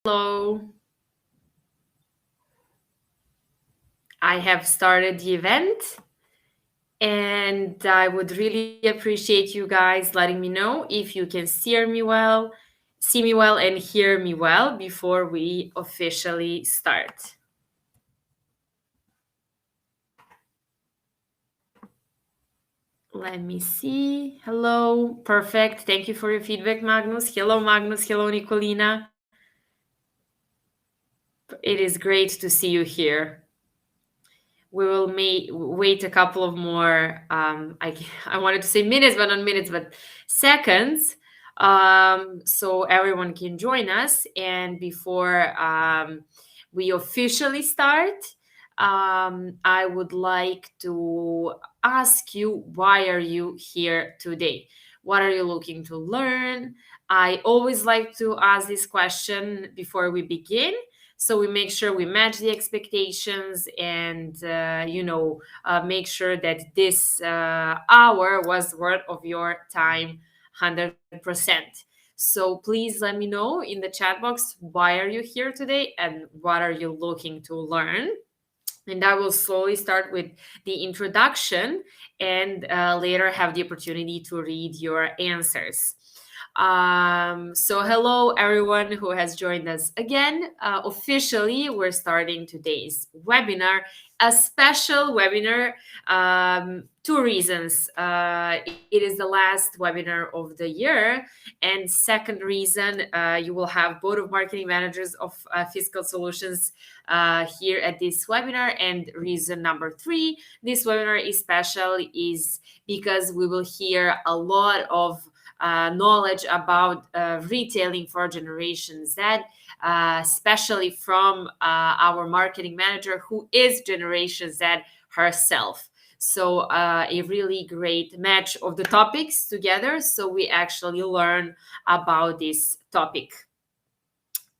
Hello. I have started the event and I would really appreciate you guys letting me know if you can see me well and hear me well before we officially start. Let me see. Hello. Perfect. Thank you for your feedback, Magnus. Hello, Magnus. Hello, Nicolina. It is great to see you here. We will wait a couple of more I wanted to say minutes, but not minutes, but seconds, so everyone can join us. And before we officially start, I would like to ask you, why are you here today? What are you looking to learn? I always like to ask this question before we begin, so we make sure we match the expectations and make sure that this hour was worth of your time 100%. So please let me know in the chat box, why are you here today and what are you looking to learn. And I will slowly start with the introduction and later have the opportunity to read your answers. So, hello everyone who has joined us again. Officially, we're starting today's webinar, a special webinar. Two reasons. It is the last webinar of the year. And second reason, you will have board of marketing managers of Fiscal Solutions here at this webinar. And reason number three, this webinar is special is because we will hear a lot of knowledge about retailing for Generation Z, especially from our marketing manager, who is Generation Z herself. So a really great match of the topics together. So we actually learn about this topic.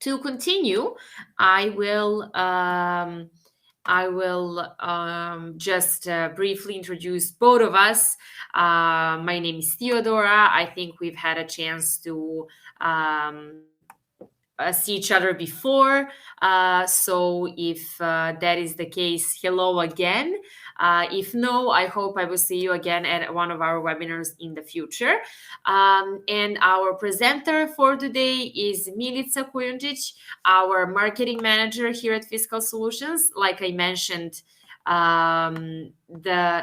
To continue, I will just briefly introduce both of us. My name is Theodora. I think we've had a chance to see each other before. So if that is the case, hello again. If no, I hope I will see you again at one of our webinars in the future. And our presenter for today is Milica Kujundžić, our marketing manager here at Fiscal Solutions. Like I mentioned,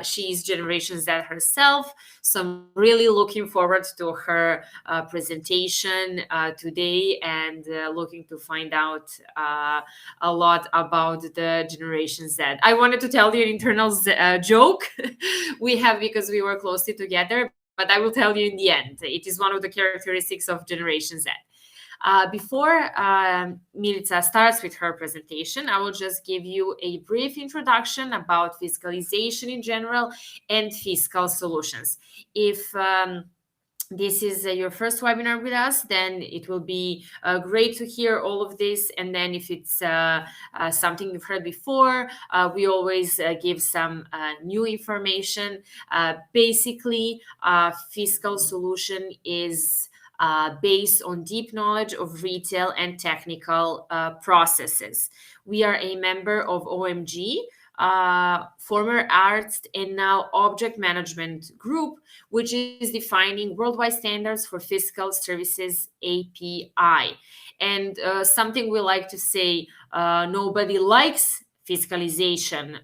she's Generation Z herself, so I'm really looking forward to her presentation today, and looking to find out a lot about the Generation Z. I wanted to tell you an internal joke we have because we work closely together, but I will tell you in the end. It is one of the characteristics of Generation Z. Before Milica starts with her presentation, I will just give you a brief introduction about fiscalization in general and fiscal solutions. If this is your first webinar with us, then it will be great to hear all of this. And then if it's something you've heard before, we always give some new information. Basically, fiscal solution is based on deep knowledge of retail and technical processes. We are a member of OMG, former Arts and now Object Management Group, which is defining worldwide standards for fiscal services API. And something we like to say, nobody likes fiscalization,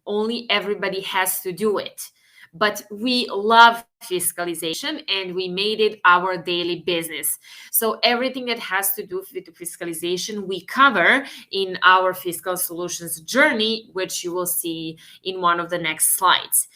only everybody has to do it. But we love fiscalization and we made it our daily business. So everything that has to do with fiscalization, we cover in our fiscal solutions journey, which you will see in one of the next slides.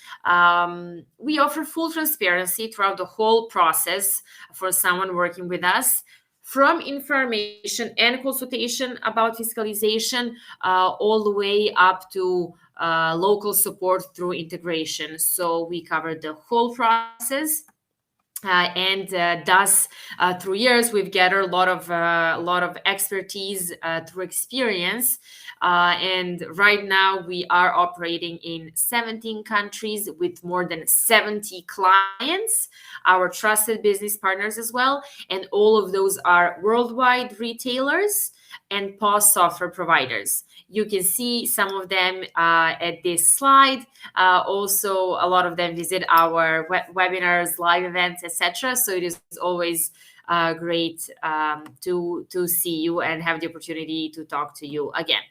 We offer full transparency throughout the whole process for someone working with us, from information and consultation about fiscalization all the way up to local support through integration. So we cover the whole process. And thus through years we've gathered a lot of expertise through experience, and right now we are operating in 17 countries with more than 70 clients, our trusted business partners as well, and all of those are worldwide retailers and POS software providers. You can see some of them at this slide. Also, a lot of them visit our webinars, live events, etc. So it is always great to see you and have the opportunity to talk to you again.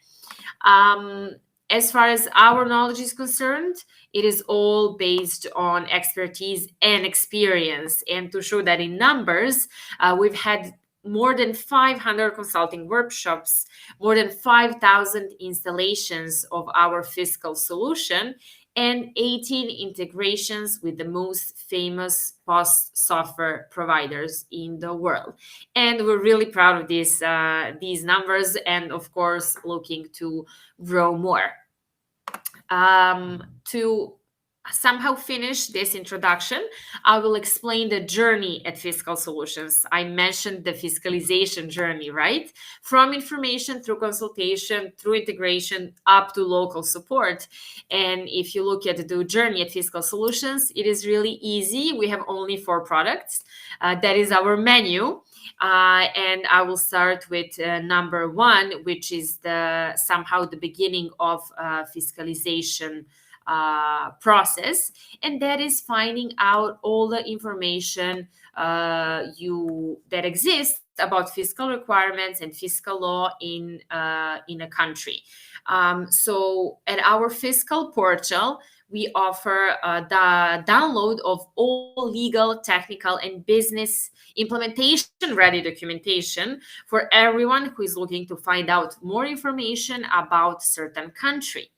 Um, as far as our knowledge is concerned, it is all based on expertise and experience. And to show that in numbers, we've had more than 500 consulting workshops, more than 5,000 installations of our fiscal solution, and 18 integrations with the most famous POS software providers in the world. And we're really proud of these numbers, and of course looking to grow more. To somehow finish this introduction, I will explain the journey at Fiscal Solutions. I mentioned the fiscalization journey, right? From information through consultation, through integration, up to local support. And if you look at the journey at Fiscal Solutions, it is really easy. We have only 4 products. That is our menu. And I will start with number 1, which is somehow the beginning of fiscalization process, and that is finding out all the information that exists about fiscal requirements and fiscal law in a country. So at our fiscal portal, we offer the download of all legal, technical, and business implementation ready documentation for everyone who is looking to find out more information about certain country.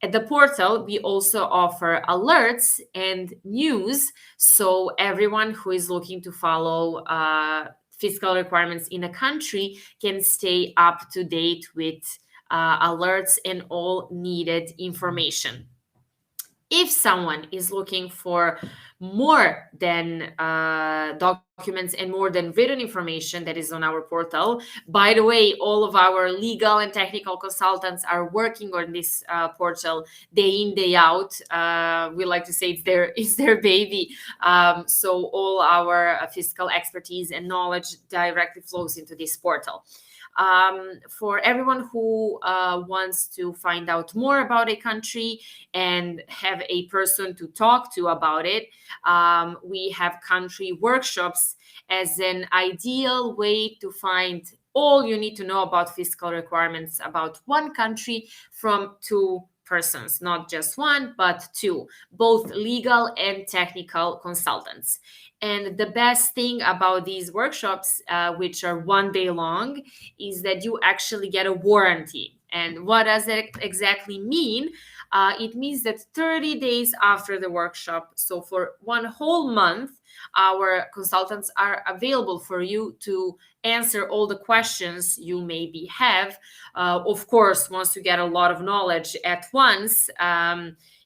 At the portal, we also offer alerts and news, so everyone who is looking to follow fiscal requirements in a country can stay up to date with alerts and all needed information. If someone is looking for more than documents and more than written information that is on our portal, by the way, all of our legal and technical consultants are working on this portal day in, day out. We like to say it's their baby. So all our fiscal expertise and knowledge directly flows into this portal. For everyone who wants to find out more about a country and have a person to talk to about it, we have country workshops as an ideal way to find all you need to know about fiscal requirements about one country from 2 persons, not just 1, but 2, both legal and technical consultants. And the best thing about these workshops, which are 1 day long, is that you actually get a warranty. And what does that exactly mean? It means that 30 days after the workshop, so for 1 whole month, our consultants are available for you to answer all the questions you maybe have. Of course, once you get a lot of knowledge at once,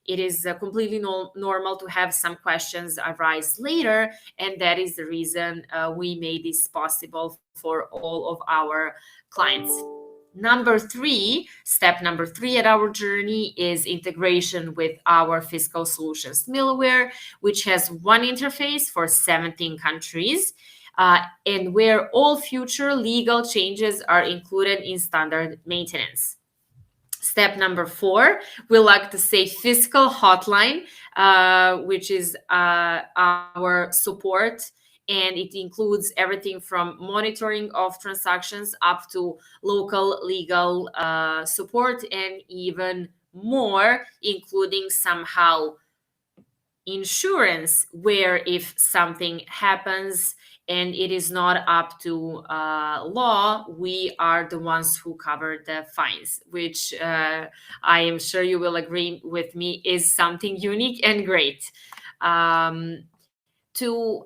it is completely normal to have some questions arise later, and that is the reason we made this possible for all of our clients. Step number 3 at our journey is integration with our Fiscal Solutions middleware, which has one interface for 17 countries, and where all future legal changes are included in standard maintenance. Step number 4, we like to say Fiscal Hotline, which is our support, and it includes everything from monitoring of transactions up to local legal support, and even more, including somehow insurance, where if something happens and it is not up to law, we are the ones who cover the fines, which I am sure you will agree with me is something unique and great. to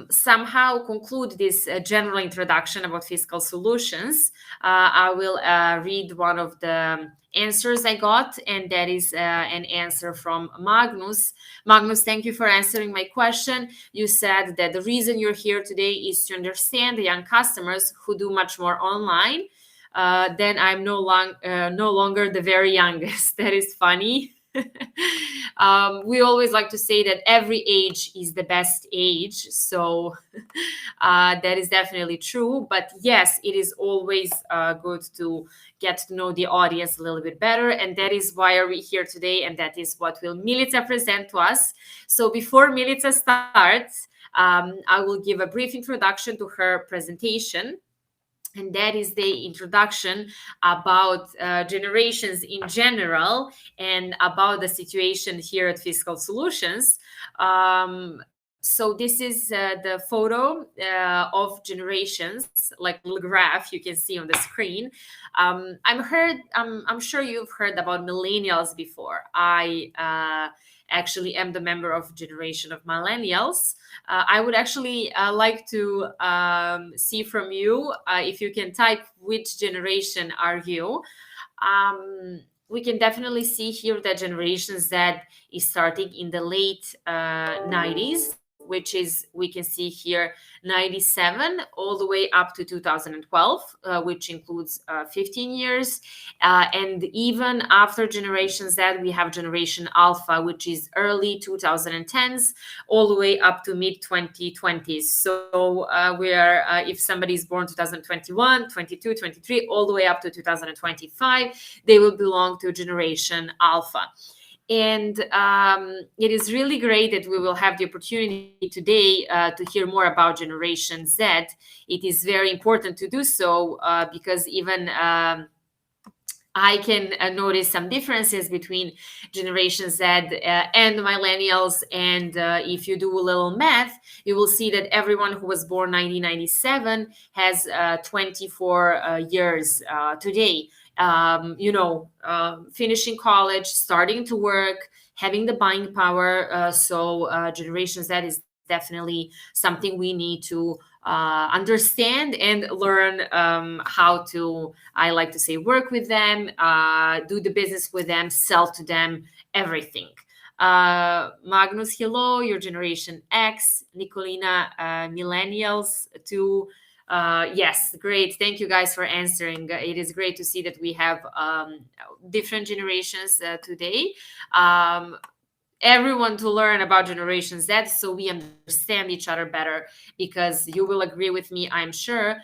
somehow conclude this general introduction about fiscal solutions, I will read one of the answers I got, and that is an answer from Magnus. Magnus, thank you for answering my question. You said that the reason you're here today is to understand the young customers who do much more online. Then I'm no longer the very youngest. That is funny. We always like to say that every age is the best age. So that is definitely true. But yes, it is always good to get to know the audience a little bit better. And that is why are we here today. And that is what will Milica present to us. So before Milica starts, I will give a brief introduction to her presentation, and that is the introduction about generations in general and about the situation here at Fiscal Solutions. So this is the photo of generations, like little graph you can see on the screen. I'm sure you've heard about millennials before. I actually am the member of generation of millennials. I would actually like to see from you if you can type which generation are you. We can definitely see here that Generation Z is starting in the late 90s, which is, we can see here, 97 all the way up to 2012, which includes 15 years. And even after Generation Z, we have Generation Alpha, which is early 2010s, all the way up to mid 2020s. So we are, if somebody is born 2021, 22, 23, all the way up to 2025, they will belong to Generation Alpha. And it is really great that we will have the opportunity today to hear more about Generation Z. It is very important to do so because even I can notice some differences between Generation Z and millennials. And if you do a little math, you will see that everyone who was born 1997 has 24 years today. Finishing college, starting to work, having the buying power. So Generation Z is definitely something we need to understand and learn how to, I like to say, work with them, do the business with them, sell to them, everything. Magnus, hello, your Generation X. Nicolina, millennials too. Yes, great. Thank you guys for answering. It is great to see that we have different generations today. Everyone to learn about Generation Z so we understand each other better, because you will agree with me, I'm sure,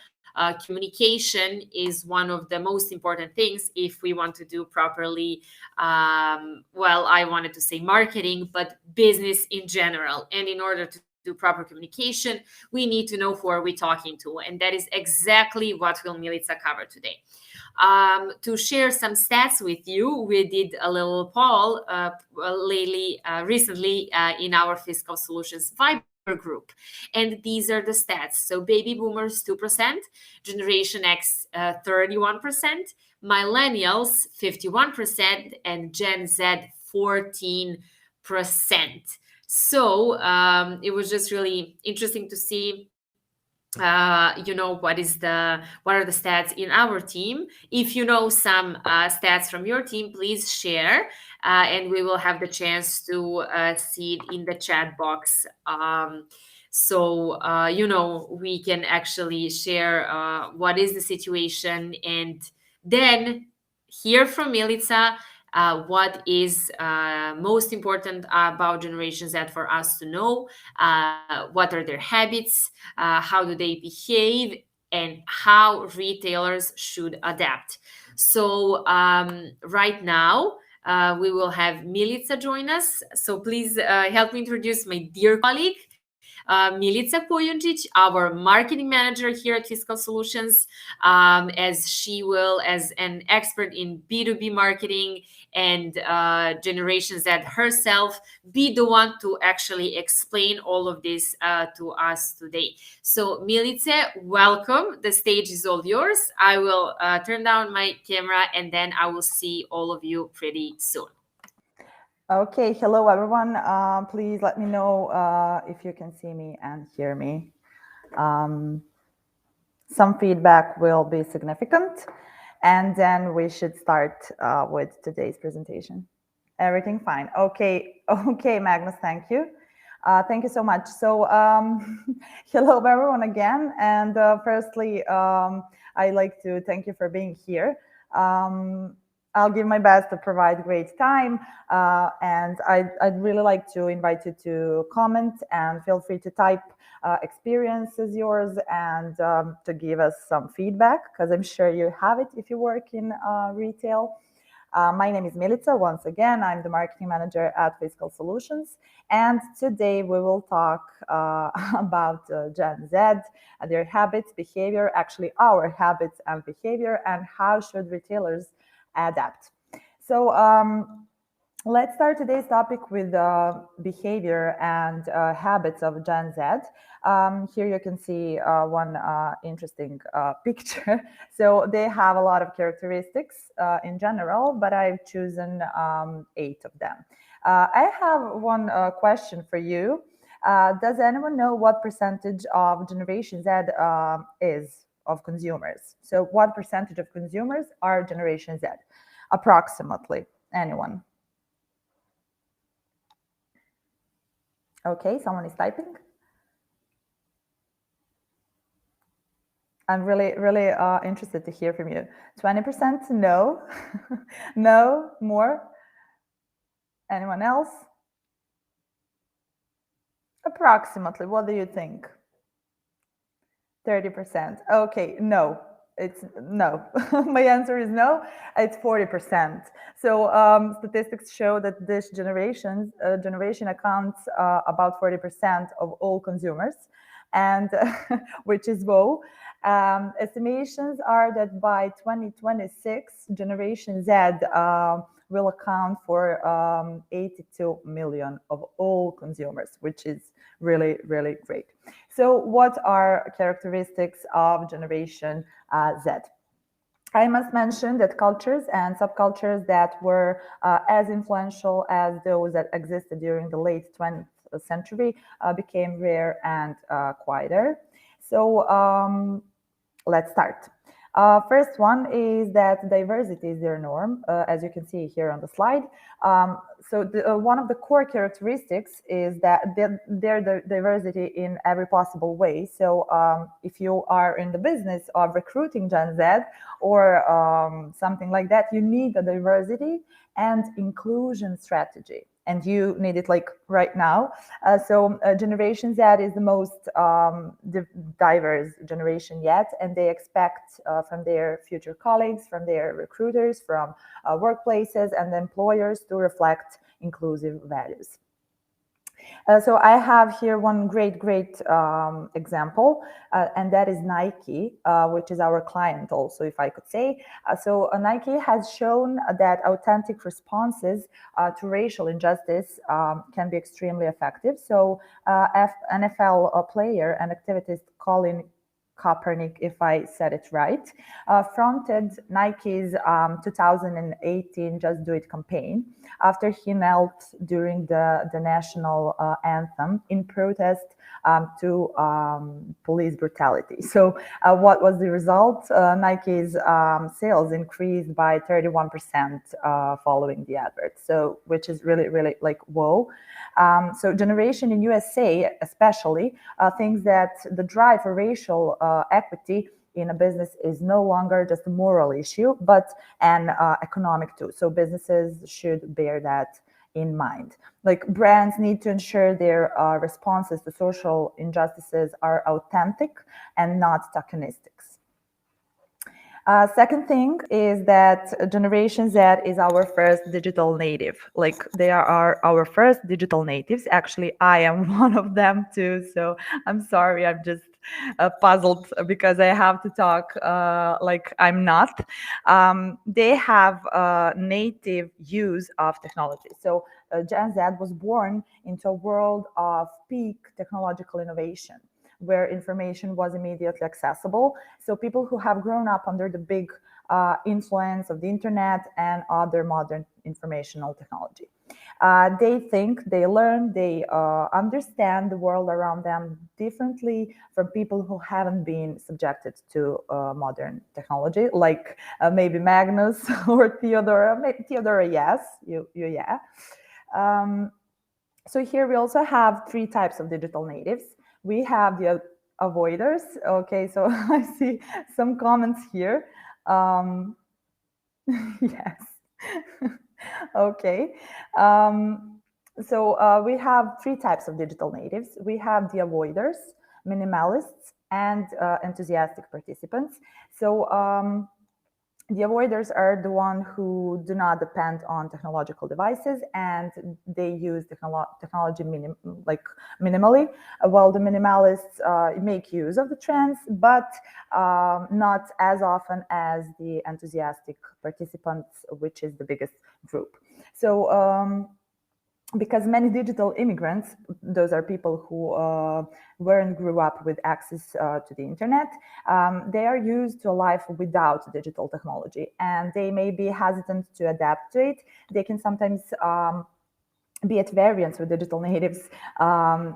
communication is one of the most important things if we want to do properly, I wanted to say marketing, but business in general. And in order to do proper communication, we need to know who are we talking to, and that is exactly what will Milica cover today. To share some stats with you, we did a little poll recently in our Fiscal Solutions Viber group, and these are the stats. So baby boomers 2%, Generation X 31%, millennials 51%, and Gen Z 14%. So it was just really interesting to see what are the stats in our team. If you know some stats from your team, please share, and we will have the chance to see it in the chat box. We can actually share what is the situation, and then hear from Milica what is most important about Generation Z for us to know. What are their habits? How do they behave? And how retailers should adapt. So right now, we will have Milica join us. So please help me introduce my dear colleague, Milica Pojunčić, our marketing manager here at Fiscal Solutions, as she will, as an expert in B2B marketing and Generation Z herself, be the one to actually explain all of this to us today. So Milica, welcome. The stage is all yours. I will turn down my camera, and then I will see all of you pretty soon. Okay, hello everyone. Please let me know if you can see me and hear me. Um, some feedback will be significant, and then we should start with today's presentation. Everything fine. Okay, okay, Magnus, thank you. Thank you so much. So, hello everyone again. And firstly, I'd like to thank you for being here. Um, I'll give my best to provide great time. And I'd really like to invite you to comment and feel free to type experiences yours and to give us some feedback because I'm sure you have it if you work in retail. My name is Milica. Once again, I'm the marketing manager at Fiscal Solutions. And today we will talk about Gen Z, their habits, behavior, actually our habits and behavior, and how should retailers adapt. So let's start today's topic with behavior and habits of Gen Z. Here you can see one interesting picture. So they have a lot of characteristics in general, but I've chosen 8 of them. I have one question for you. Does anyone know what percentage of Generation Z is of consumers? So what percentage of consumers are Generation Z? Approximately. Anyone? Okay, someone is typing. I'm really interested to hear from you. 20% no. No, more. Anyone else? Approximately, what do you think? 30%. Okay, no. It's no. My answer is no. It's 40%. So statistics show that this generation accounts about 40% of all consumers, and which is low. Estimations are that by 2026, Generation Z will account for 82 million of all consumers, which is really great. So what are characteristics of Generation Z? I must mention that cultures and subcultures that were as influential as those that existed during the late 20th century became rare and quieter. So let's start. First one is that diversity is their norm, as you can see here on the slide. One of the core characteristics is that their diversity in every possible way. So if you are in the business of recruiting Gen Z or something like that, you need a diversity and inclusion strategy. And you need it like right now. Generation Z is the most diverse generation yet, and they expect from their future colleagues, from their recruiters, from workplaces and employers to reflect inclusive values. So I have here one great example, and that is Nike, which is our client also, if I could say. Nike has shown that authentic responses to racial injustice can be extremely effective. So NFL player and activist Colin Kaepernick, if I said it right, fronted Nike's 2018 Just Do It campaign after he knelt during the national anthem in protest to police brutality. So what was the result? Nike's sales increased by 31% following the advert. So which is really like whoa. So generation in USA especially thinks that the drive for racial equity in a business is no longer just a moral issue, but an economic too. So businesses should bear that in mind. Like brands need to ensure their responses to social injustices are authentic and not tokenistic. Second thing is that Generation Z is our first digital native. Like they are our first digital natives. Actually, I am one of them too. So I'm sorry, I'm just puzzled because I have to talk like I'm not. They have native use of technology. So Gen Z was born into a world of peak technological innovation where information was immediately accessible. So people who have grown up under the big influence of the internet and other modern informational technology. They think, they learn, they understand the world around them differently from people who haven't been subjected to modern technology, like maybe Magnus or Theodora. Theodora, yes, yeah. Um, so here we also have three types of digital natives. We have the avoiders. Okay, so I see some comments here. Yes. Okay. So we have three types of digital natives. We have the avoiders, minimalists, and enthusiastic participants. So the avoiders are the ones who do not depend on technological devices and they use technology like minimally, while the minimalists make use of the trends, but not as often as the enthusiastic participants, which is the biggest group. So because many digital immigrants, those are people who weren't grew up with access to the internet, they are used to a life without digital technology, and they may be hesitant to adapt to it. They can sometimes be at variance with digital natives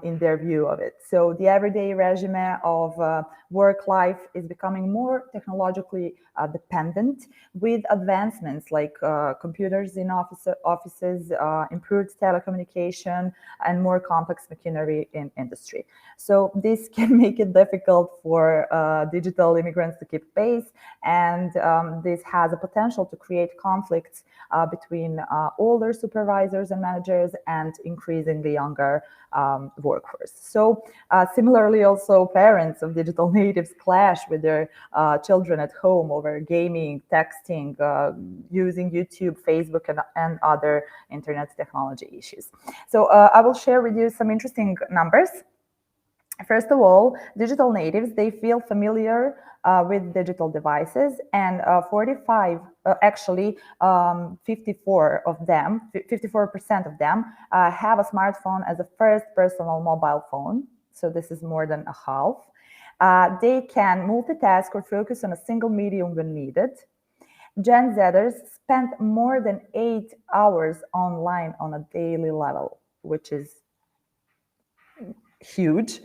in their view of it. So the everyday resume of work life is becoming more technologically dependent, with advancements like computers in offices, improved telecommunication, and more complex machinery in industry. So this can make it difficult for digital immigrants to keep pace, and this has a potential to create conflicts between older supervisors and managers and increasingly younger workforce. So similarly, also parents of digital natives clash with their children at home over gaming, texting, using YouTube, Facebook, and other internet technology issues. So I will share with you some interesting numbers. First of all, digital natives, they feel familiar with digital devices, and 54 of them, 54% of them have a smartphone as a first personal mobile phone. So this is more than a half. They can multitask or focus on a single medium when needed. Gen Zers spend more than 8 hours online on a daily level, which is huge.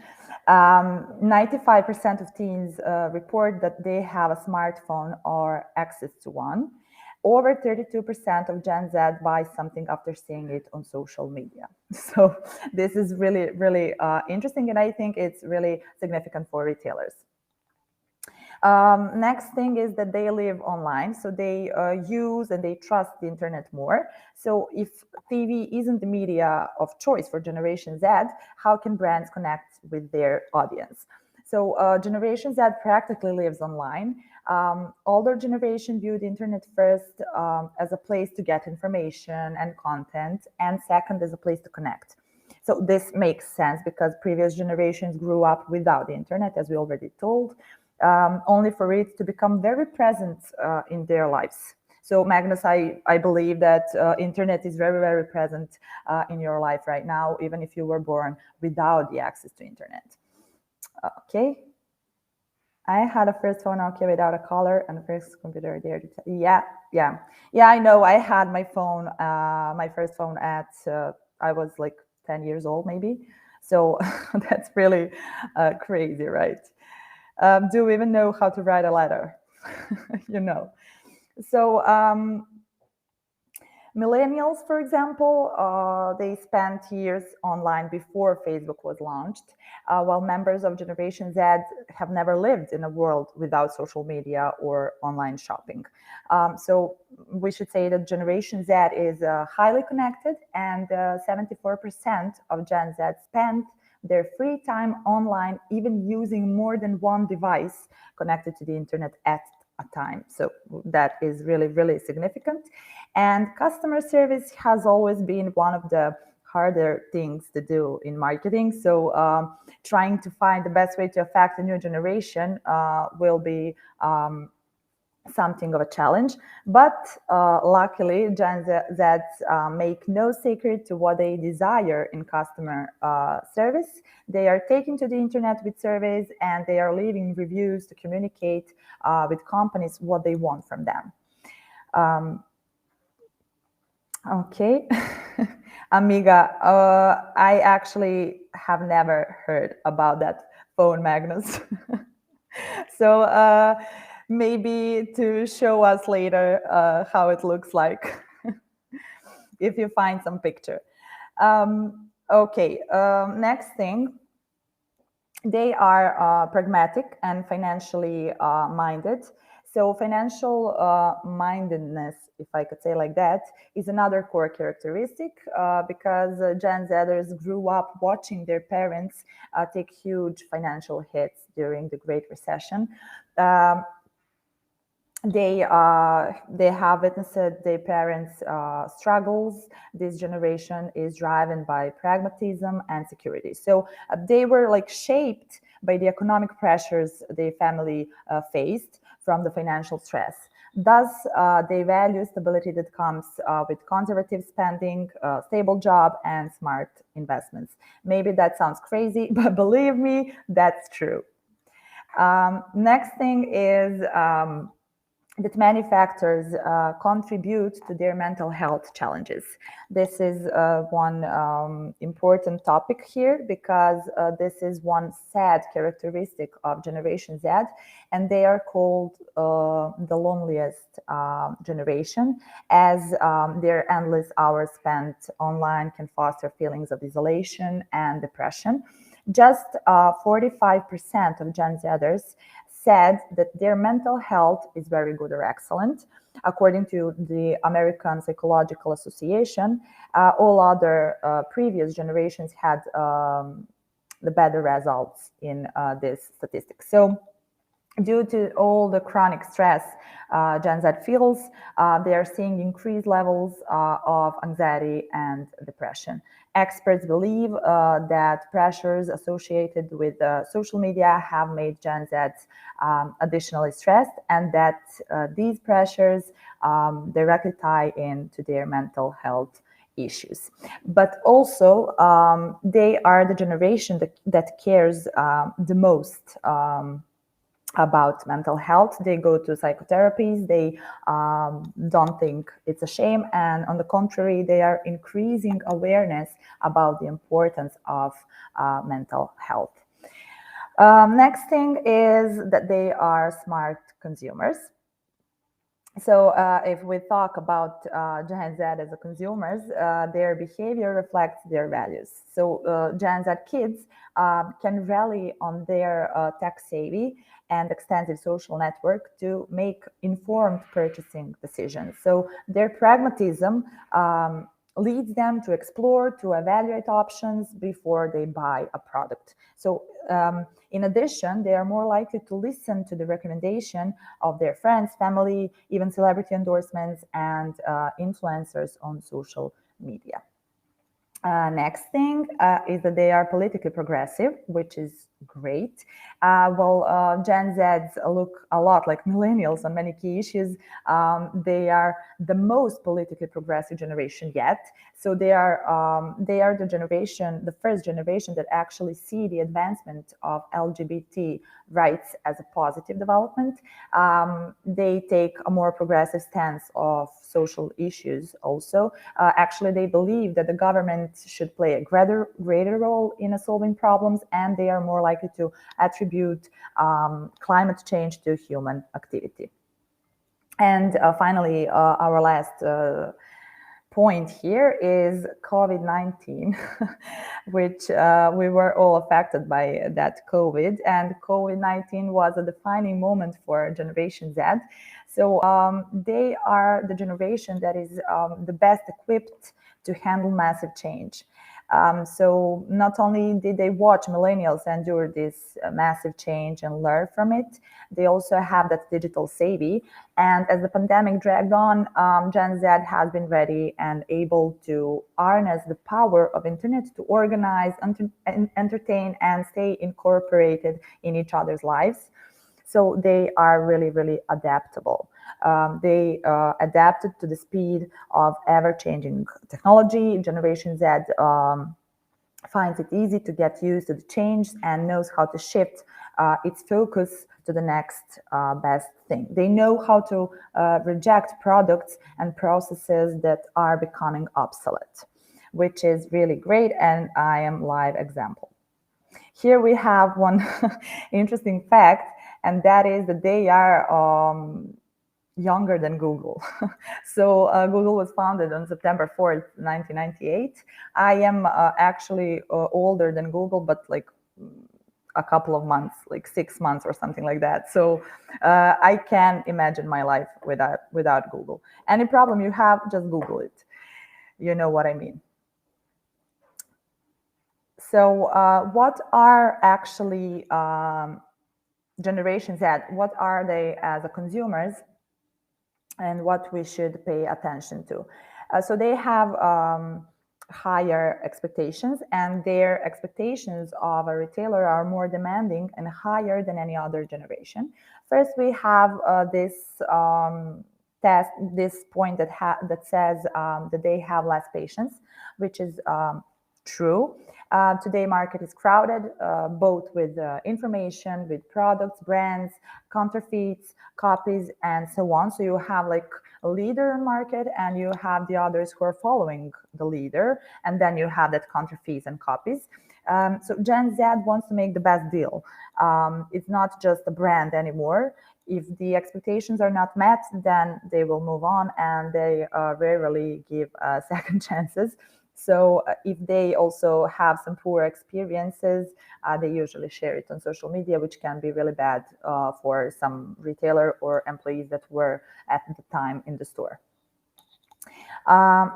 95% of teens report that they have a smartphone or access to one. Over 32% of Gen Z buy something after seeing it on social media. So this is really, really interesting, and I think it's really significant for retailers. Next thing is that they live online, so they use and they trust the internet more. So if TV isn't the media of choice for Generation Z, how can brands connect with their audience? So Generation Z practically lives online. Older generation view the internet first as a place to get information and content, and second as a place to connect. So this makes sense because previous generations grew up without the internet, as we already told. Only for it to become very present in their lives. So Magnus, I believe that internet is very, very present in your life right now, even if you were born without the access to internet. Okay. I had a first phone Nokia without a color and the first computer there. Yeah. I know. I had my phone, my first phone at, I was like 10 years old, maybe. So that's really crazy, right? Do we even know how to write a letter? So millennials, for example, they spent years online before Facebook was launched, while members of Generation Z have never lived in a world without social media or online shopping. So we should say that Generation Z is highly connected, and 74% of Gen Z spend their free time online, even using more than one device connected to the internet at a time. So that is really, really significant. And customer service has always been one of the harder things to do in marketing. So trying to find the best way to affect the new generation will be something of a challenge, but luckily Gen Z make no secret to what they desire in customer service. They are taking to the internet with surveys, and they are leaving reviews to communicate with companies what they want from them. Okay. Amiga, I actually have never heard about that phone, Magnus. So maybe to show us later how it looks like if you find some picture. Okay, next thing, they are pragmatic and financially minded. So financial mindedness, if I could say like that, is another core characteristic because Gen Zers grew up watching their parents take huge financial hits during the Great Recession. Um, they have witnessed their parents' struggles. This generation is driven by pragmatism and security. So they were like shaped by the economic pressures their family faced from the financial stress. Thus, they value stability that comes with conservative spending, stable job, and smart investments. Maybe that sounds crazy, but believe me, that's true. Next thing is that many factors contribute to their mental health challenges. This is one important topic here because this is one sad characteristic of Generation Z, and they are called the loneliest generation, as their endless hours spent online can foster feelings of isolation and depression. Just 45% of Gen Zers said that their mental health is very good or excellent. According to the American Psychological Association, all other previous generations had the better results in this statistic. So, due to all the chronic stress Gen Z feels, they are seeing increased levels of anxiety and depression. Experts believe that pressures associated with social media have made Gen Z additionally stressed, and that these pressures directly tie into their mental health issues. But also, they are the generation that cares the most about mental health. They go to psychotherapies. They don't think it's a shame. And on the contrary, they are increasing awareness about the importance of mental health. Next thing is that they are smart consumers. So if we talk about Gen Z as a consumers, their behavior reflects their values. So Gen Z kids can rely on their tech savvy and extensive social network to make informed purchasing decisions. So their pragmatism leads them to explore, to evaluate options before they buy a product. So in addition, they are more likely to listen to the recommendation of their friends, family, even celebrity endorsements, and influencers on social media. Next thing is that they are politically progressive, which is great. Gen Zs look a lot like millennials on many key issues. They are the most politically progressive generation yet. So they are the generation, the first generation that actually see the advancement of LGBT rights as a positive development. They take a more progressive stance of social issues also. Actually, they believe that the government should play a greater role in solving problems, and they are more likely to attribute climate change to human activity. And finally, our last point here is COVID-19, which we were all affected by that COVID. And COVID-19 was a defining moment for Generation Z. So they are the generation that is the best equipped to handle massive change. So not only did they watch millennials endure this massive change and learn from it, they also have that digital savvy. And as the pandemic dragged on, Gen Z has been ready and able to harness the power of internet to organize, entertain, and stay incorporated in each other's lives. So they are really, really adaptable. They adapted to the speed of ever-changing technology. Generation Z finds it easy to get used to the change and knows how to shift its focus to the next best thing. They know how to reject products and processes that are becoming obsolete, which is really great, and I am live example. Here we have one interesting fact, and that is that they are younger than Google. So Google was founded on September 4th, 1998. I am actually older than Google, but like a couple of months, like 6 months or something like that. So I can imagine my life without Google. Any problem you have, just Google it. You know what I mean. So what are actually Generation Z? What are they as a consumers, and what we should pay attention to? So they have higher expectations, and their expectations of a retailer are more demanding and higher than any other generation. First, we have this point that says that they have less patience, which is true. Today, market is crowded, both with information, with products, brands, counterfeits, copies, and so on. So you have like a leader in market, and you have the others who are following the leader, and then you have that counterfeits and copies. So Gen Z wants to make the best deal. It's not just a brand anymore. If the expectations are not met, then they will move on, and they rarely give second chances. So if they also have some poor experiences, they usually share it on social media, which can be really bad for some retailer or employees that were at the time in the store.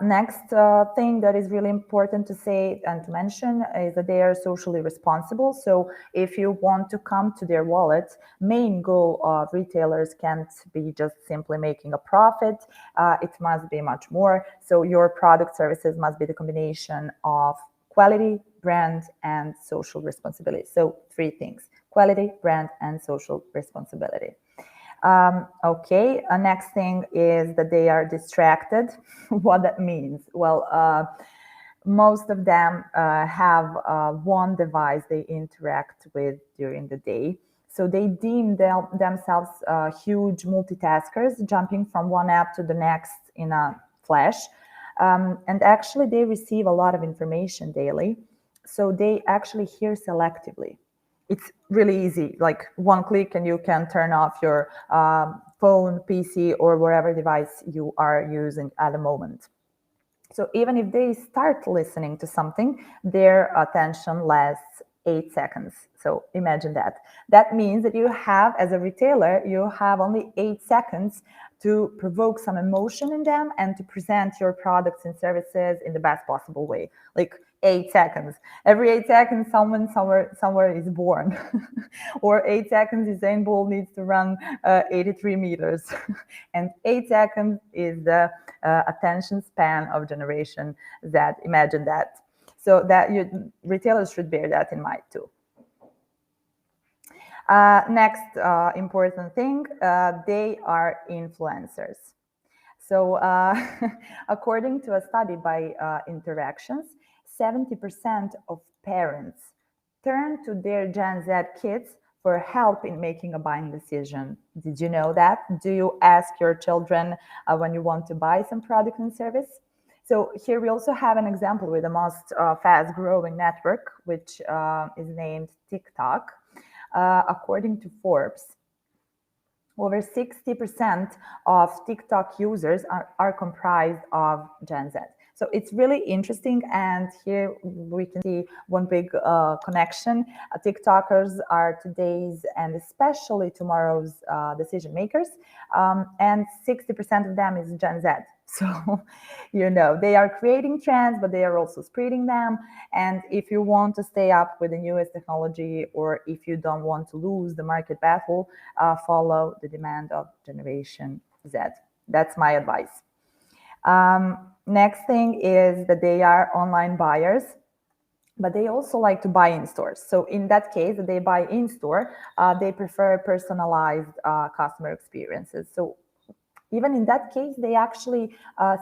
Next thing that is really important to say and to mention is that they are socially responsible. So if you want to come to their wallet, main goal of retailers can't be just simply making a profit. It must be much more. So your product services must be the combination of quality, brand, and social responsibility. So 3 things: quality, brand, and social responsibility. Okay, next thing is that they are distracted. What that means? Well, most of them have one device they interact with during the day. So they deem themselves huge multitaskers, jumping from one app to the next in a flash. And actually, they receive a lot of information daily. So they actually hear selectively. It's really easy, like one click and you can turn off your phone, PC, or whatever device you are using at the moment. So even if they start listening to something, their attention lasts 8 seconds. So imagine that. That means that you have, as a retailer, you have only 8 seconds to provoke some emotion in them and to present your products and services in the best possible way. Like 8 seconds. Every 8 seconds, someone somewhere is born. Or 8 seconds, Usain Bolt needs to run 83 meters. And 8 seconds is the attention span of Generation Z. Imagine that. So that retailers should bear that in mind too. Next important thing, they are influencers. So according to a study by Interactions, 70% of parents turn to their Gen Z kids for help in making a buying decision. Did you know that? Do you ask your children when you want to buy some product and service? So here we also have an example with the most fast-growing network, which is named TikTok. According to Forbes, over 60% of TikTok users are comprised of Gen Z. So it's really interesting, and here we can see one big connection. TikTokers are today's and especially tomorrow's decision makers, and 60% of them is Gen Z. So, they are creating trends, but they are also spreading them. And if you want to stay up with the newest technology, or if you don't want to lose the market battle, follow the demand of Generation Z. That's my advice. Next thing is that they are online buyers, but they also like to buy in stores. So in that case, that they buy in store, they prefer personalized customer experiences. So even in that case, they actually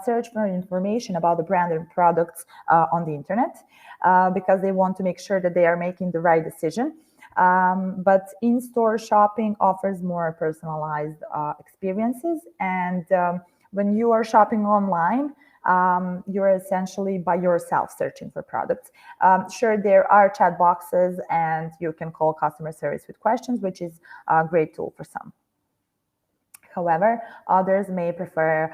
search for information about the brand and products on the internet because they want to make sure that they are making the right decision. But in-store shopping offers more personalized experiences. And when you are shopping online, you're essentially by yourself searching for products. Sure, there are chat boxes and you can call customer service with questions, which is a great tool for some. However, others may prefer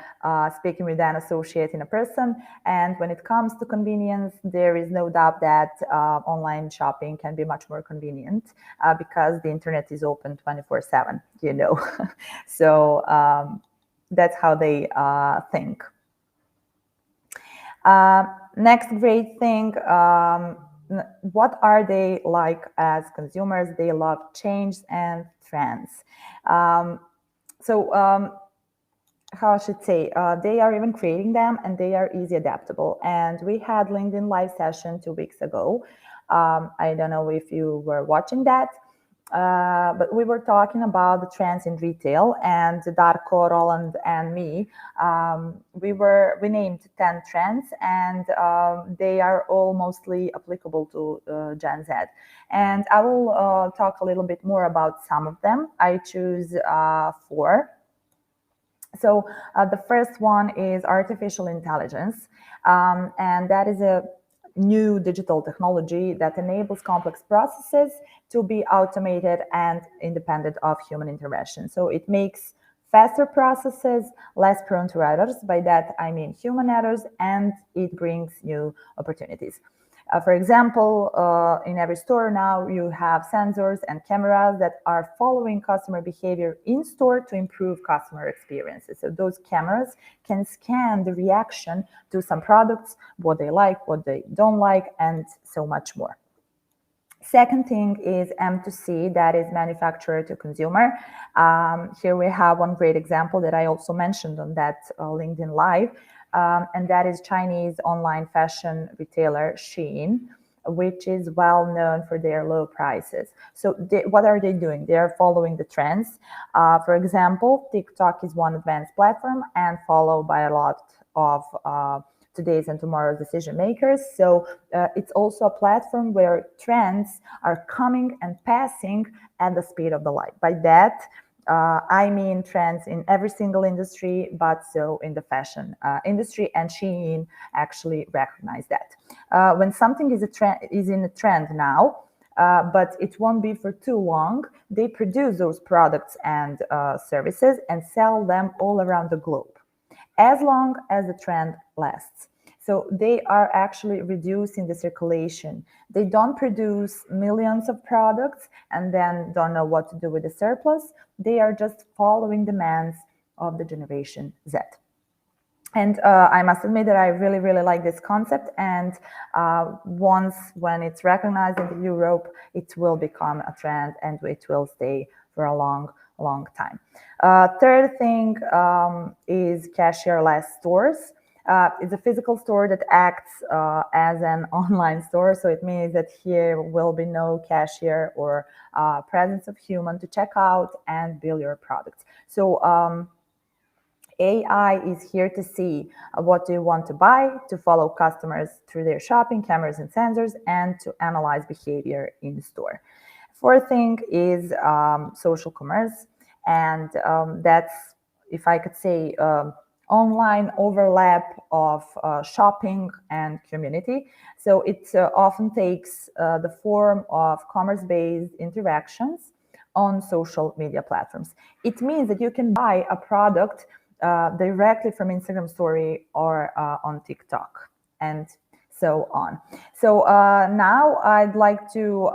speaking with an associate in person. And when it comes to convenience, there is no doubt that online shopping can be much more convenient because the internet is open 24/7, you know. So that's how they think. Next great thing, what are they like as consumers? They love change and trends. How I should say, they are even creating them and they are easy adaptable. And we had LinkedIn live session 2 weeks ago. I don't know if you were watching that, but we were talking about the trends in retail, and Darko, Roland, and me, we named 10 trends, and they are all mostly applicable to Gen Z. And I will talk a little bit more about some of them. I choose 4. So the first one is artificial intelligence, and that is a new digital technology that enables complex processes to be automated and independent of human intervention. So it makes faster processes less prone to errors. By that, I mean human errors, and it brings new opportunities. For example, in every store now, you have sensors and cameras that are following customer behavior in store to improve customer experiences. So those cameras can scan the reaction to some products, what they like, what they don't like, and so much more. Second thing is M2C, that is manufacturer to consumer. Here we have one great example that I also mentioned on that LinkedIn Live, and that is Chinese online fashion retailer Shein, which is well known for their low prices. So what are they doing? They are following the trends. For example, TikTok is one advanced platform and followed by a lot of today's and tomorrow's decision makers. So it's also a platform where trends are coming and passing at the speed of the light. By that, I mean trends in every single industry, but so in the fashion industry, and Shein actually recognized that. When something is in a trend now, but it won't be for too long, they produce those products and services and sell them all around the globe, as long as the trend lasts. So they are actually reducing the circulation. They don't produce millions of products and then don't know what to do with the surplus. They are just following demands of the Generation Z. And I must admit that I really, really like this concept. And once when it's recognized in Europe, it will become a trend and it will stay for a long time. Third thing is cashierless stores. It's a physical store that acts as an online store. So it means that here will be no cashier or presence of human to check out and bill your products. So AI is here to see what do you want to buy, to follow customers through their shopping cameras and sensors, and to analyze behavior in store. Fourth thing is social commerce, and that's, if I could say, online overlap of shopping and community. So it often takes the form of commerce-based interactions on social media platforms. It means that you can buy a product directly from Instagram story or on TikTok and so on. So now I'd like to,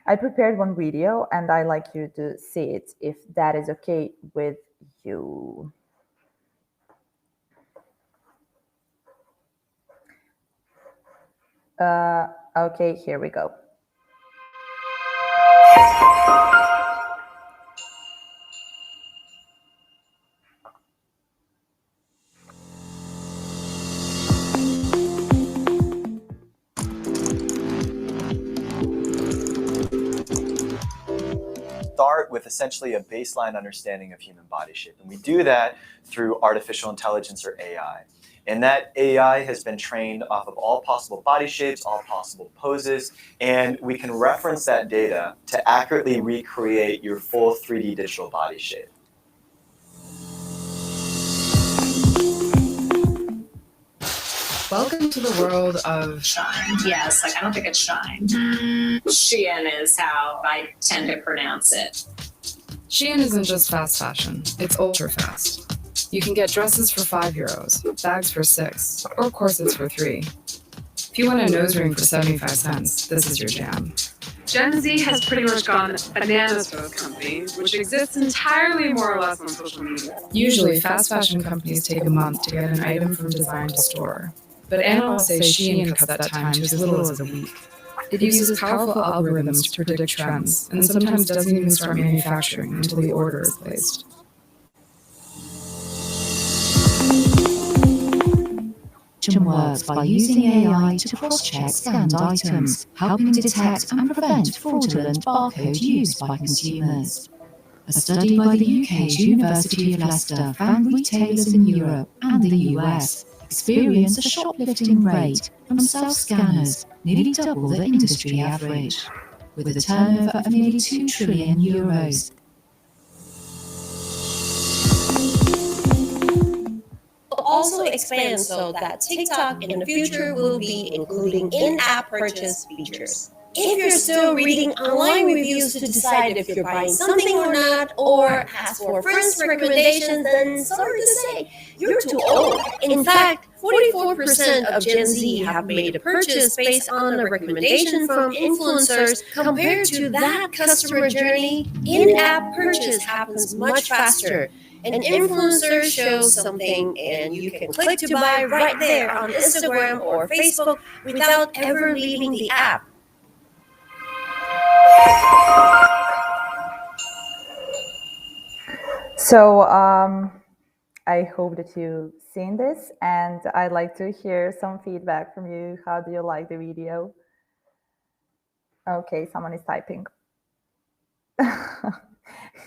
I prepared one video and I'd like you to see it if that is okay with you. Okay, here we go. Start with essentially a baseline understanding of human body shape. And we do that through artificial intelligence or AI. And that AI has been trained off of all possible body shapes, all possible poses, and we can reference that data to accurately recreate your full 3D digital body shape. Welcome to the world of Shine. Yes, like I don't think it's shine. Shein is how I tend to pronounce it. Shein isn't just fast fashion, it's ultra fast. You can get dresses for €5, bags for $6, or corsets for $3. If you want a nose ring for 75 cents, this is your jam. Gen Z has pretty much gone bananas for this company, which exists entirely more or less on social media. Usually, fast fashion companies take a month to get an item from design to store. But analysts say Shein cuts that time to as little as a week. It uses powerful algorithms to predict trends, and sometimes doesn't even start manufacturing until the order is placed. Works by using AI to cross-check scanned items, helping detect and prevent fraudulent barcode use by consumers. A study by the UK's University of Leicester found retailers in Europe and the US experience a shoplifting rate from self-scanners nearly double the industry average, with a turnover of nearly €2 trillion. Also expand so that TikTok in the future will be including in-app purchase features. If you're still reading online reviews to decide if you're buying something or not, or ask for friends' recommendations, then sorry to say, you're too old. In fact, 44% of Gen Z have made a purchase based on a recommendation from influencers. Compared to that customer journey, in-app purchase happens much faster. An influencer shows something and you can click to buy right there on Instagram or Facebook without ever leaving the app. So I hope that you've seen this, and I'd like to hear some feedback from you. How do you like the video? Okay, someone is typing.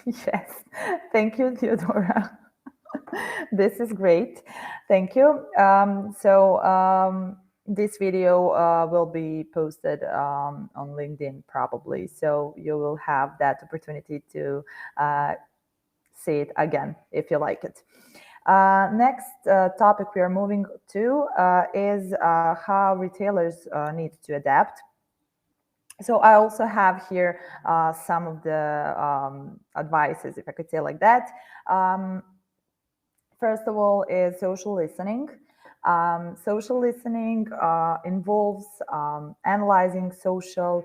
Yes, thank you, Theodora. This is great. Thank you. This video will be posted on LinkedIn probably, so you will have that opportunity to see it again if you like it. Next topic we are moving to is how retailers need to adapt. So I also have here some of the advices, if I could say like that. First of all is social listening. Social listening involves analyzing social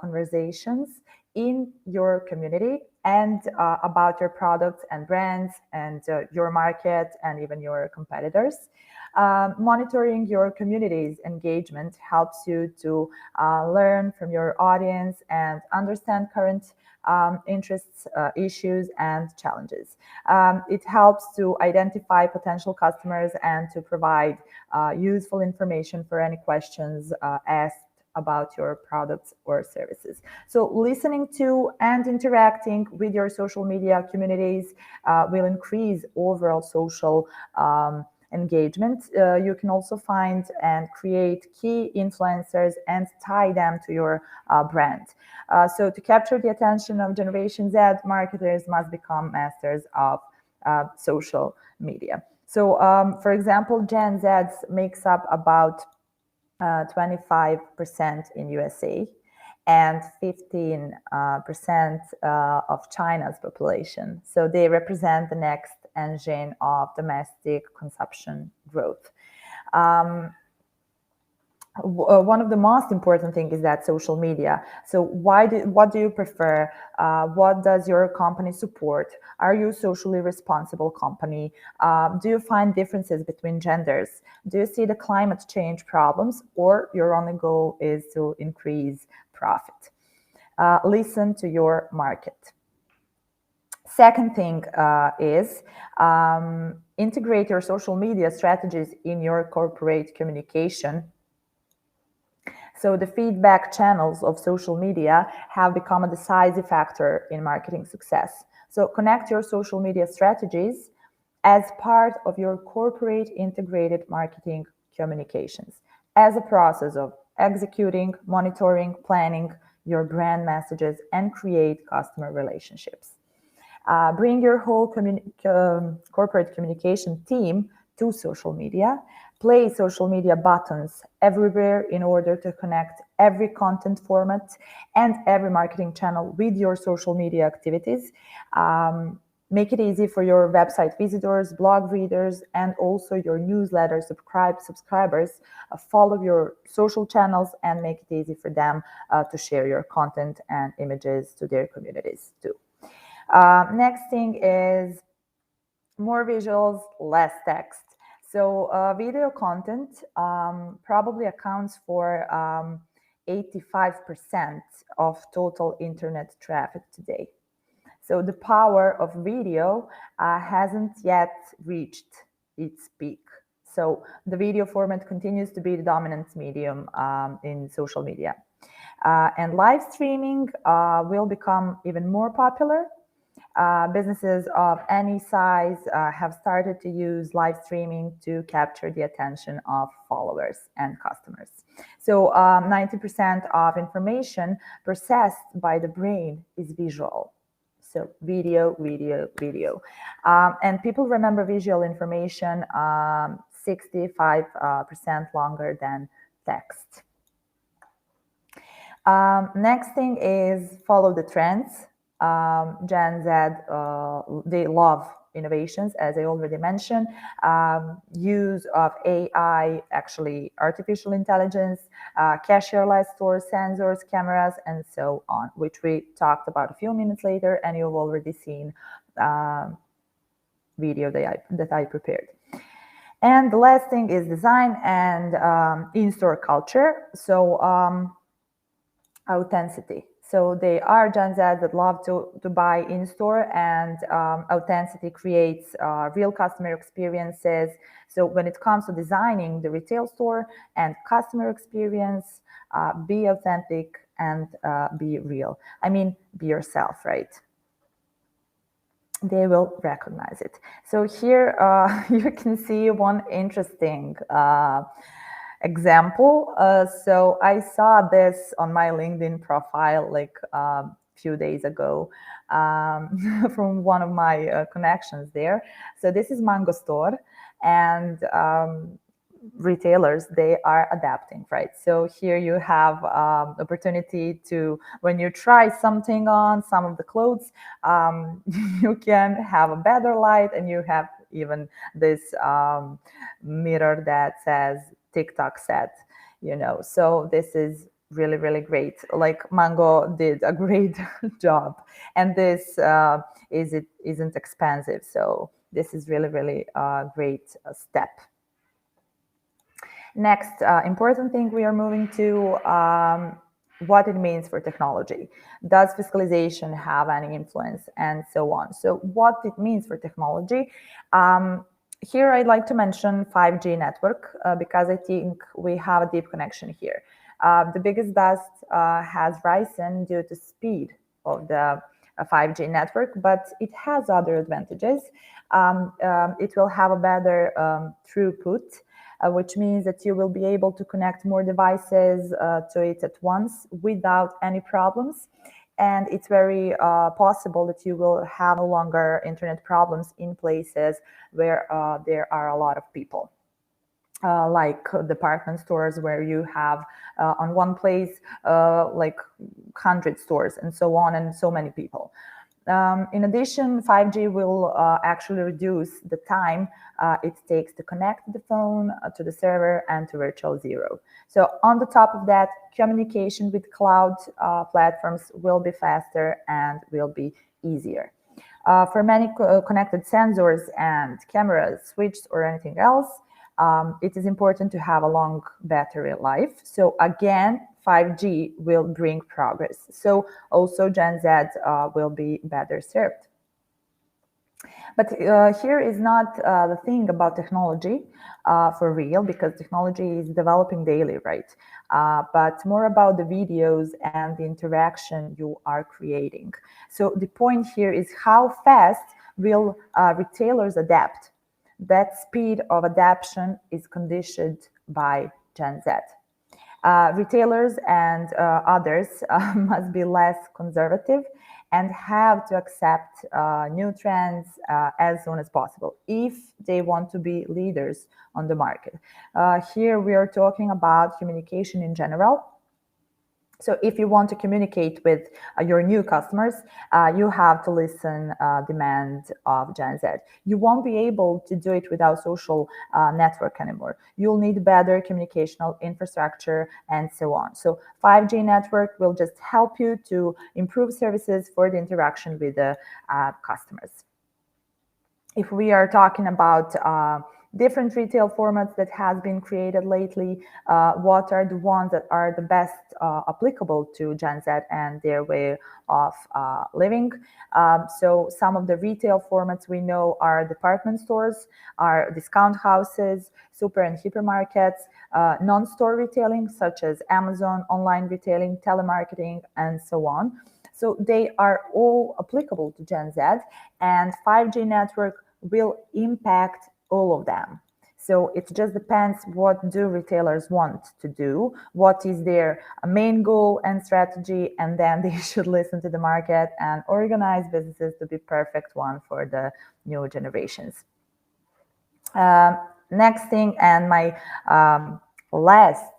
conversations in your community and about your products and brands and your market and even your competitors. Monitoring your community's engagement helps you to learn from your audience and understand current interests, issues, and challenges. It helps to identify potential customers and to provide useful information for any questions asked about your products or services. So listening to and interacting with your social media communities will increase overall social engagement. You can also find and create key influencers and tie them to your brand. So to capture the attention of Generation Z, marketers must become masters of social media. So for example, Gen Z makes up about 25% in USA and 15% of China's population. So they represent the next engine of domestic consumption growth. One of the most important things is that social media. So what do you prefer? What does your company support? Are you a socially responsible company? Do you find differences between genders? Do you see the climate change problems, or your only goal is to increase profit? Listen to your market. Second thing is integrate your social media strategies in your corporate communication. So the feedback channels of social media have become a decisive factor in marketing success. So connect your social media strategies as part of your corporate integrated marketing communications, as a process of executing, monitoring, planning your brand messages, and create customer relationships. Bring your whole corporate communication team to social media. Place social media buttons everywhere in order to connect every content format and every marketing channel with your social media activities. Make it easy for your website visitors, blog readers, and also your newsletter subscribers. Follow your social channels and make it easy for them to share your content and images to their communities too. Next thing is more visuals, less text. So video content probably accounts for 85% of total internet traffic today. So the power of video hasn't yet reached its peak. So the video format continues to be the dominant medium in social media. And live streaming will become even more popular. Businesses of any size have started to use live streaming to capture the attention of followers and customers. So 90% of information processed by the brain is visual. So video, video, video. And people remember visual information 65% longer than text. Next thing is follow the trends. Gen Z, they love innovations, as I already mentioned. Use of AI, actually artificial intelligence, cashierless stores, sensors, cameras, and so on, which we talked about a few minutes later, and you've already seen video that I prepared. And the last thing is design and in-store culture. So authenticity. So they are Gen Z that love to buy in-store, and authenticity creates real customer experiences. So when it comes to designing the retail store and customer experience, be authentic and be real. I mean, be yourself, right? They will recognize it. So here you can see one interesting example. So I saw this on my LinkedIn profile like a few days ago from one of my connections there. So this is Mango Store, and retailers, they are adapting, right? So here you have opportunity to, when you try something on some of the clothes, you can have a better light, and you have even this mirror that says TikTok set, so this is really, really great. Like Mango did a great job, and this isn't expensive, so this is really, really a great step. Next important thing we are moving to, what it means for technology. Does fiscalization have any influence, and so on? So what it means for technology. Here I'd like to mention 5G network because I think we have a deep connection here. The biggest bust has risen due to speed of the 5G network, but it has other advantages. It will have a better throughput, which means that you will be able to connect more devices to it at once without any problems. And it's very possible that you will have no longer internet problems in places where there are a lot of people. Like department stores, where you have on one place like 100 stores and so on, and so many people. In addition, 5G will actually reduce the time it takes to connect the phone to the server and to virtual zero. So on the top of that, communication with cloud platforms will be faster and will be easier. For many connected sensors and cameras, switches, or anything else, it is important to have a long battery life. So again, 5G will bring progress. So also Gen Z will be better served. But here is not the thing about technology for real, because technology is developing daily, right? But more about the videos and the interaction you are creating. So the point here is how fast will retailers adapt That speed of adaptation is conditioned by Gen Z. Retailers and others must be less conservative and have to accept new trends as soon as possible if they want to be leaders on the market. Here we are talking about communication in general. So if you want to communicate with your new customers, you have to listen demand of Gen Z. You won't be able to do it without social network anymore. You'll need better communicational infrastructure and so on. So 5G network will just help you to improve services for the interaction with the customers. If we are talking about different retail formats that has been created lately, what are the ones that are the best applicable to Gen Z and their way of living? So some of the retail formats we know are department stores, are discount houses, super and hypermarkets, non-store retailing such as Amazon, online retailing, telemarketing, and so on. So they are all applicable to Gen Z, and 5G network will impact all of them. So it just depends what do retailers want to do, what is their main goal and strategy, and then they should listen to the market and organize businesses to be perfect one for the new generations. Next thing, and my last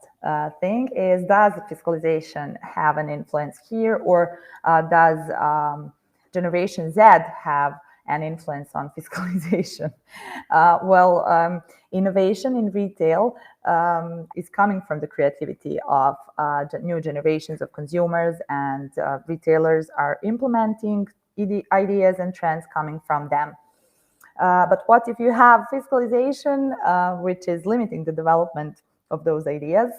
thing is, does fiscalization have an influence here, or does Generation Z have an influence on fiscalization? Innovation in retail is coming from the creativity of new generations of consumers, and retailers are implementing ideas and trends coming from them. But what if you have fiscalization, which is limiting the development of those ideas?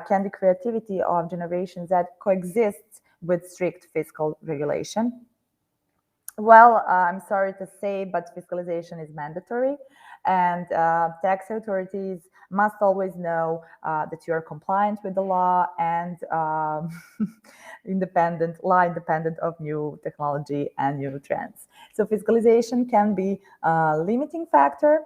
Can the creativity of generations that coexist with strict fiscal regulation? Well, I'm sorry to say, but fiscalization is mandatory, and tax authorities must always know that you are compliant with the law and independent of new technology and new trends. So fiscalization can be a limiting factor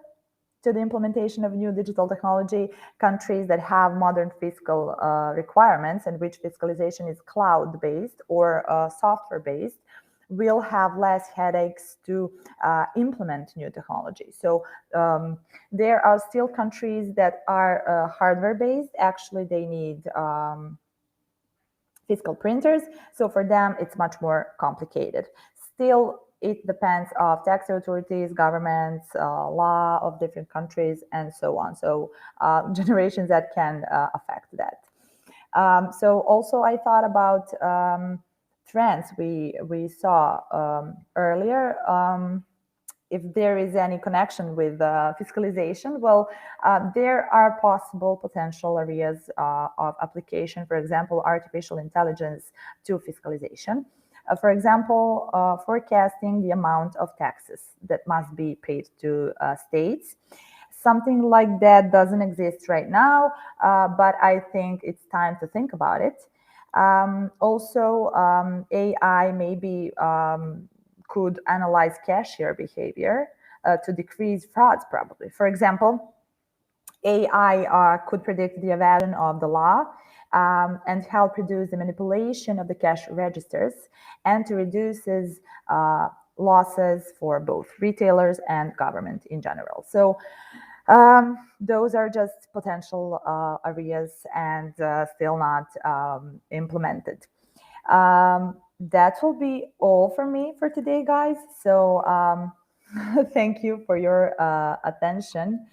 to the implementation of new digital technology. Countries that have modern fiscal requirements and which fiscalization is cloud-based or software-based will have less headaches to implement new technology. So there are still countries that are hardware-based. Actually, they need fiscal printers. So for them, it's much more complicated. Still, it depends on tax authorities, governments, law of different countries, and so on. So generations that can affect that. So also I thought about trends we saw earlier. If there is any connection with fiscalization, well, there are possible potential areas of application, for example, artificial intelligence to fiscalization. For example, forecasting the amount of taxes that must be paid to states. Something like that doesn't exist right now, but I think it's time to think about it. Also, AI maybe could analyze cashier behavior to decrease frauds, probably. For example, AI could predict the evasion of the law and help reduce the manipulation of the cash registers and to reduce losses for both retailers and government in general. So those are just potential areas and still not implemented. That will be all for me for today, guys. So thank you for your attention.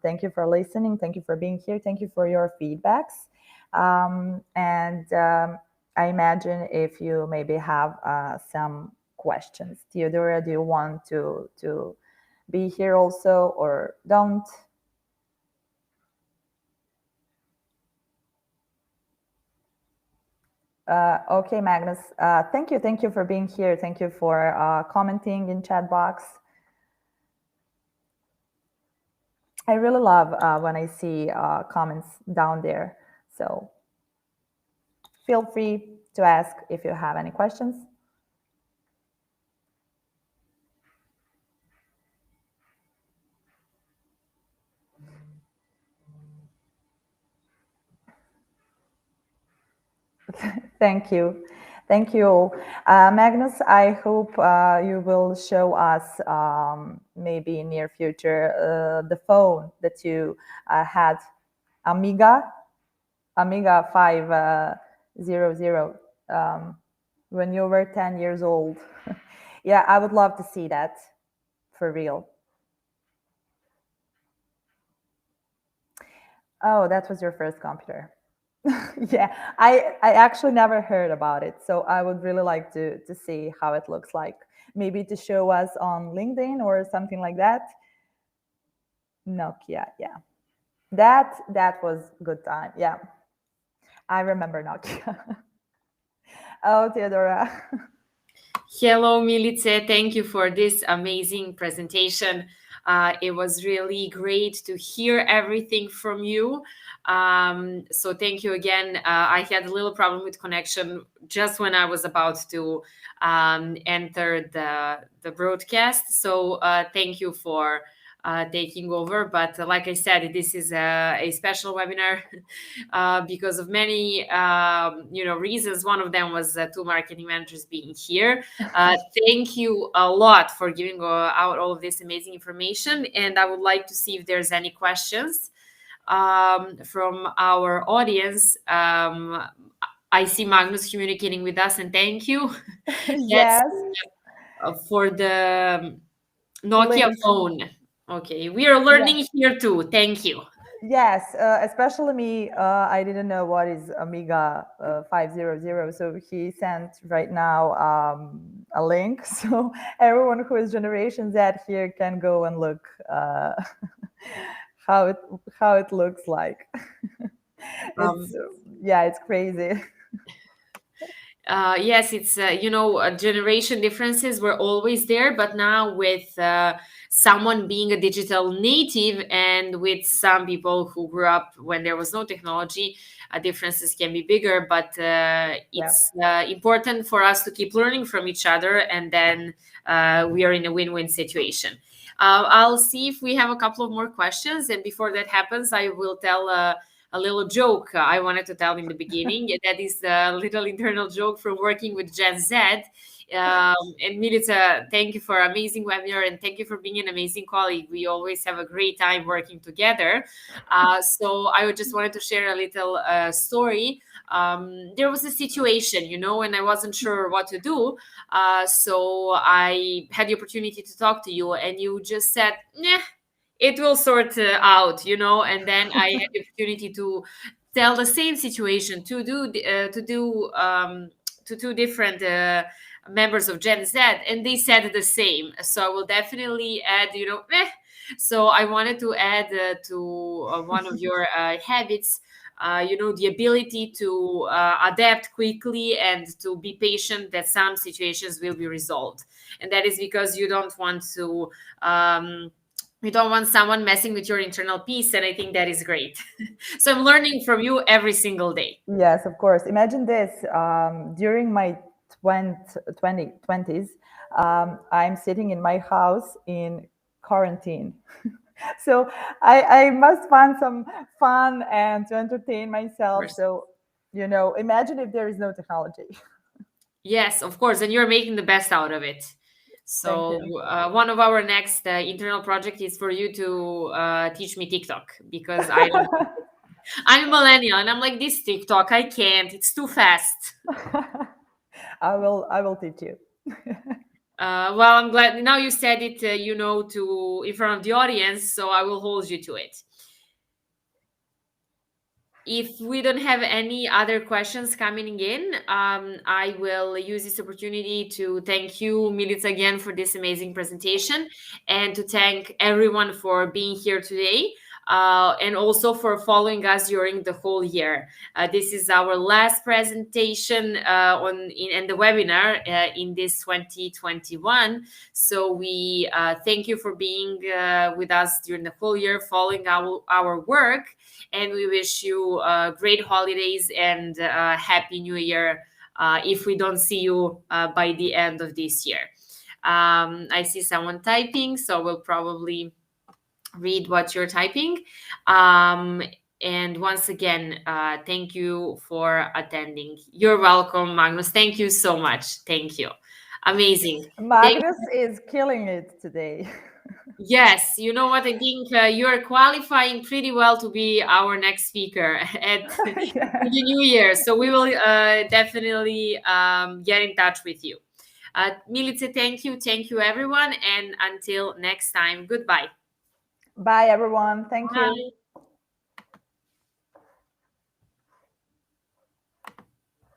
Thank you for listening. Thank you for being here. Thank you for your feedbacks. I imagine if you maybe have some questions. Theodora, do you want to be here also, or don't? Okay, Magnus. Thank you for being here. Thank you for commenting in chat box. I really love when I see comments down there. So feel free to ask if you have any questions. Thank you. Thank you all. Magnus, I hope you will show us maybe in near future the phone that you had, Amiga, Amiga 500, when you were 10 years old. Yeah, I would love to see that for real. Oh, that was your first computer. Yeah, I actually never heard about it, so I would really like to see how it looks like. Maybe to show us on LinkedIn or something like that. Nokia, yeah. That was good time. Yeah, I remember Nokia. Oh, Theodora. Hello, Milice. Thank you for this amazing presentation. It was really great to hear everything from you. So thank you again. I had a little problem with connection just when I was about to enter the broadcast. So thank you for taking over. But like I said, this is a special webinar because of many reasons. One of them was two marketing managers being here. Thank you a lot for giving out all of this amazing information. And I would like to see if there's any questions from our audience. I see Magnus communicating with us, and thank you. That's Yes, for the Nokia link. phone. Okay, we are Yeah. learning here too. Thank you. Yes, especially me. I didn't know what is Amiga 500, so he sent right now a link. So everyone who is Generation Z here can go and look how it looks like. It's yeah, it's crazy. Yes, it's generation differences were always there, but now with someone being a digital native and with some people who grew up when there was no technology, differences can be bigger. But Yeah. it's important for us to keep learning from each other, and then we are in a win-win situation. I'll see if we have a couple of more questions, and before that happens, I will tell a little joke I wanted to tell in the beginning. That is a little internal joke from working with Gen Z. And Milica, thank you for amazing webinar, and thank you for being an amazing colleague. We always have a great time working together. So I just wanted to share a little story. There was a situation, and I wasn't sure what to do. So I had the opportunity to talk to you, and you just said, "Nah, it will sort out," and then I had the opportunity to tell the same situation to two different members of Gen Z, and they said the same. So I will definitely add, so I wanted to add to one of your habits, the ability to adapt quickly and to be patient that some situations will be resolved. And that is because you don't want to you don't want someone messing with your internal peace, and I think that is great. So I'm learning from you every single day. Yes, of course. Imagine this. During my 20s, I'm sitting in my house in quarantine. So I must find some fun and to entertain myself. So, imagine if there is no technology. Yes, of course, and you're making the best out of it. Thank So you. one of our next internal project is for you to teach me TikTok, because I don't. I'm a millennial, and I'm like, this TikTok, I can't. It's too fast. I will teach you. Well, I'm glad now you said it. To in front of the audience, so I will hold you to it. If we don't have any other questions coming in, I will use this opportunity to thank you, Milica, again for this amazing presentation, and to thank everyone for being here today, and also for following us during the whole year. This is our last presentation in the webinar in this 2021. So we thank you for being with us during the whole year, following our work. And we wish you great holidays and happy new year if we don't see you by the end of this year. I see someone typing, so we'll probably read what you're typing. And once again, thank you for attending. You're welcome, Magnus. Thank you so much. Thank you. Amazing. Magnus is killing it today. Yes, you know what? I think you're qualifying pretty well to be our next speaker at Yeah. the new year. So we will definitely get in touch with you. Milice, thank you. Thank you, everyone. And until next time, goodbye. Bye, everyone. Thank you. Bye.